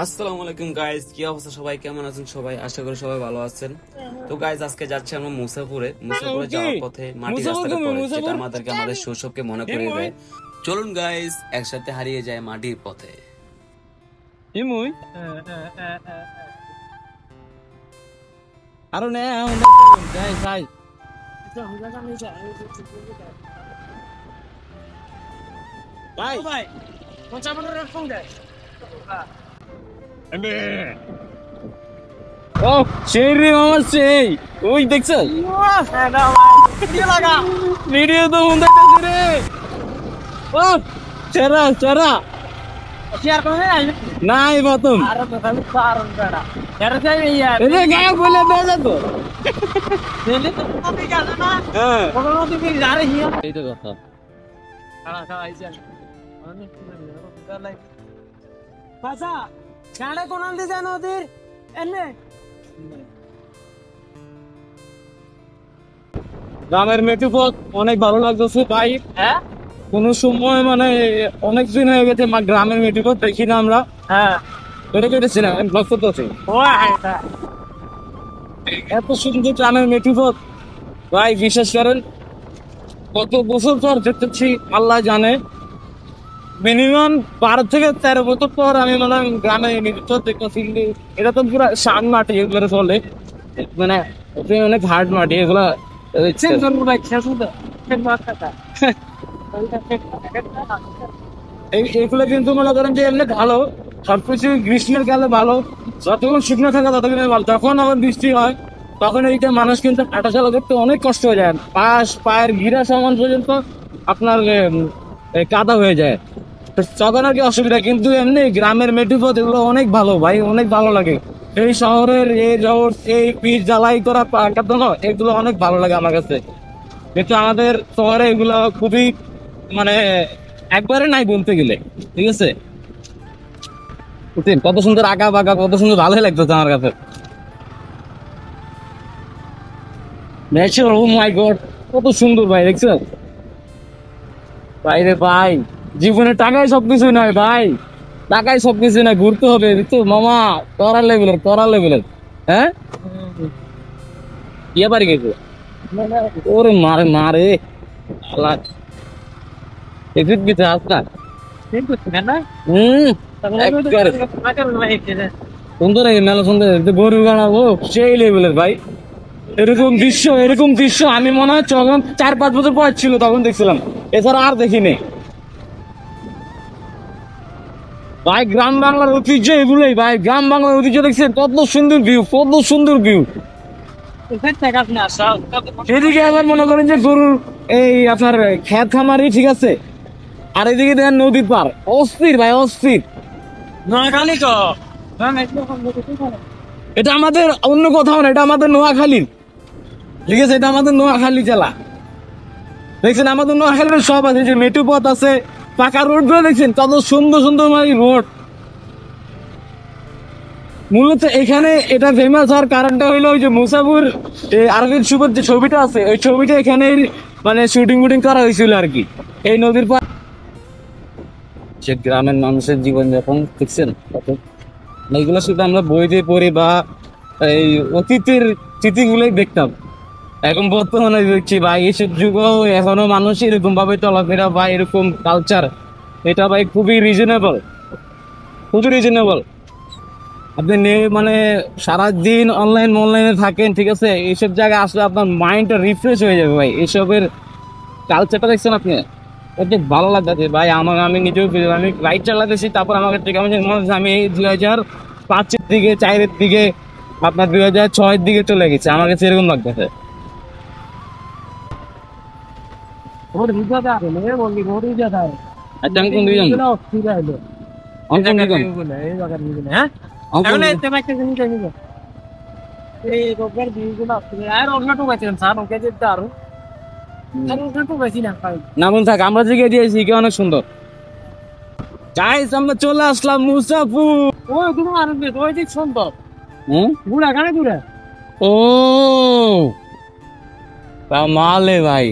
আসসালামু আলাইকুম গাইস, কি অবস্থা? সবাই কেমন আছেন? সবাই আশা করি সবাই ভালো আছেন। তো গাইস, আজকে যাচ্ছি আমরা মুসাপুরে যাওয়ার পথে মাটির রাস্তাটা পড়ে, যেটা আমাদেরকে আমাদের শৈশবকে মনে করিয়ে দেয়। চলুন গাইস, একসাথে হারিয়ে যায় মাটির পথে। আরো নে যাই যাই ভাই ভাই ও সেই রে মামা সেই ওই দেখছ ভিডিও তো মন দেখতেছি রে ও চেরা চেরা শেয়ার করে নাই বাতুম আরে তো খালি কারণ বেড়া এর যাই ইয়ার এ গায় বলে দে যা তো দিল্লি তো নদী গেল না হ্যাঁ কোন নদী কি যারে হিয়া এই তো কথা খাড়া খাড়া আইছে অনেক সুন্দর বাসা ছাড়ে কোন আনতে যায় নদীর এনে গ্রামের মেটুপথ অনেক ভালো লাগতেছে ভাই। হ্যাঁ কোন সময় মানে অনেক দিন হয়ে গেছে গ্রামের মেটুপথ দেখি না আমরা। হ্যাঁ এটা কেটেছিলাম আমি ব্লগ করতেছি। এত সুন্দর গ্রামের মেটুপথ ভাই, বিশ্বাস করেন কত বছর পর দেখতেছি আল্লাহ জানে। মিনিমাম 12 থেকে 13 বছর পর আমি মানে গ্রামে মেটুপথ দেখতেছি। এটা তো পুরো শান মাটি, এগুলো চলে মানে অনেক হার্ড মাটি এগুলা। এগুলো কিন্তু মনে করেন যে এমনি ভালো, সবকিছু গ্রীষ্মের কালে ভালো, যতক্ষণ শুকনো থাকে ততক্ষণ ভালো। তখন আবার বৃষ্টি হয়, তখন এইটা মানুষ কিন্তু হাঁটাচলা করতে অনেক কষ্ট হয়ে যায়। পায়ের ঘিরা সমান পর্যন্ত আপনার কাদা হয়ে যায়, তখন আর কি অসুবিধা। কিন্তু এমনি গ্রামের মেঠুপথ এগুলো অনেক ভালো ভাই, অনেক ভালো লাগে। এই শহরের এই পিচ জ্বালাই করা এগুলো অনেক ভালো লাগে আমার কাছে, কিন্তু আমাদের শহরে এগুলো খুবই মানে একবারে নাই বলতে গেলে। ঠিক আছে, কত সুন্দর আঁকা বাঁকা, কত সুন্দর ভালোই লাগতো আমার কাছে। ও মাই গড, কত সুন্দর ভাই, দেখছো ভাই রে ভাই। জীবনে টাকাই সবকিছু নয় ভাই, টাকাই সবকিছু নয়, ঘুরতে হবে তো মামা। করার লেভেলের হ্যাঁ ইয়ে পারি গেছে ওরে মারে মারে সুন্দর মেলা সুন্দর গরু গাড়াবো সেই লেভেলের ভাই। এরকম দৃশ্য আমি মনে হয় যখন 4-5 বছর বয়স ছিল তখন দেখছিলাম, এছাড়া আর দেখিনি ভাই। গ্রাম বাংলার ঐতিহ্য এগুলোই ভাই, গ্রাম বাংলার ঐতিহ্য দেখছেন কত সুন্দর ভিউ, কত সুন্দর ভিউ। এদিকে আবার মনে করেন যে গরুর এই আপনার খেত খামারি, ঠিক আছে, আর এদিকে দেখেন নদীর পার, অস্থির ভাই অস্থির। এটা আমাদের অন্য কোথাও না, এটা আমাদের নোয়াখালী, ঠিক আছে, এটা আমাদের নোয়াখালী জেলা। দেখছেন আমাদের নোয়াখালীর সব আছে, যে মেটু পথ আছে, পাকা রোড গুলো দেখছেন কত সুন্দর সুন্দর রোড। মূলত এখানে এটা ফেমাস হওয়ার কারণটা হইলো ওই যে মুসাফুর আরবির সুপার যে ছবিটা আছে, ওই ছবিটা এখানে মানে শুটিং করা হয়েছিল আর কি, এই নদীর পার। সে গ্রামের মানুষের জীবনযাপন দেখছেন, এইগুলো শুধু আমরা বইতে পড়ি বা এই অতীতের স্মৃতিগুলোই দেখতাম। এখন বর্তমানে দেখছি ভাই এসব যুগেও এখনো মানুষ এরকম ভাবে চলাফেরা বা এরকম কালচার, এটা ভাই খুবই রিজনেবল। আপনি মানে সারাদিন অনলাইনে থাকেন, ঠিক আছে, এইসব জায়গায় আসলে আপনার মাইন্ডটা রিফ্রেশ হয়ে যাবে ভাই। এইসবের কালচারটা দেখছেন আপনি, অনেক ভালো লাগতেছে ভাই। আমি নিজেও আমি রাইড চালাতেছি, তারপর আমাকে আমি 2005-এর দিকে 4-এর দিকে আপনার 2006-এর দিকে চলে গেছে, আমার কাছে এরকম লাগতেছে। আমরা যে দিয়েছি অনেক সুন্দর। গাইস আমরা চলে আসলাম মুসাফুর। সুন্দর ও মালে ভাই।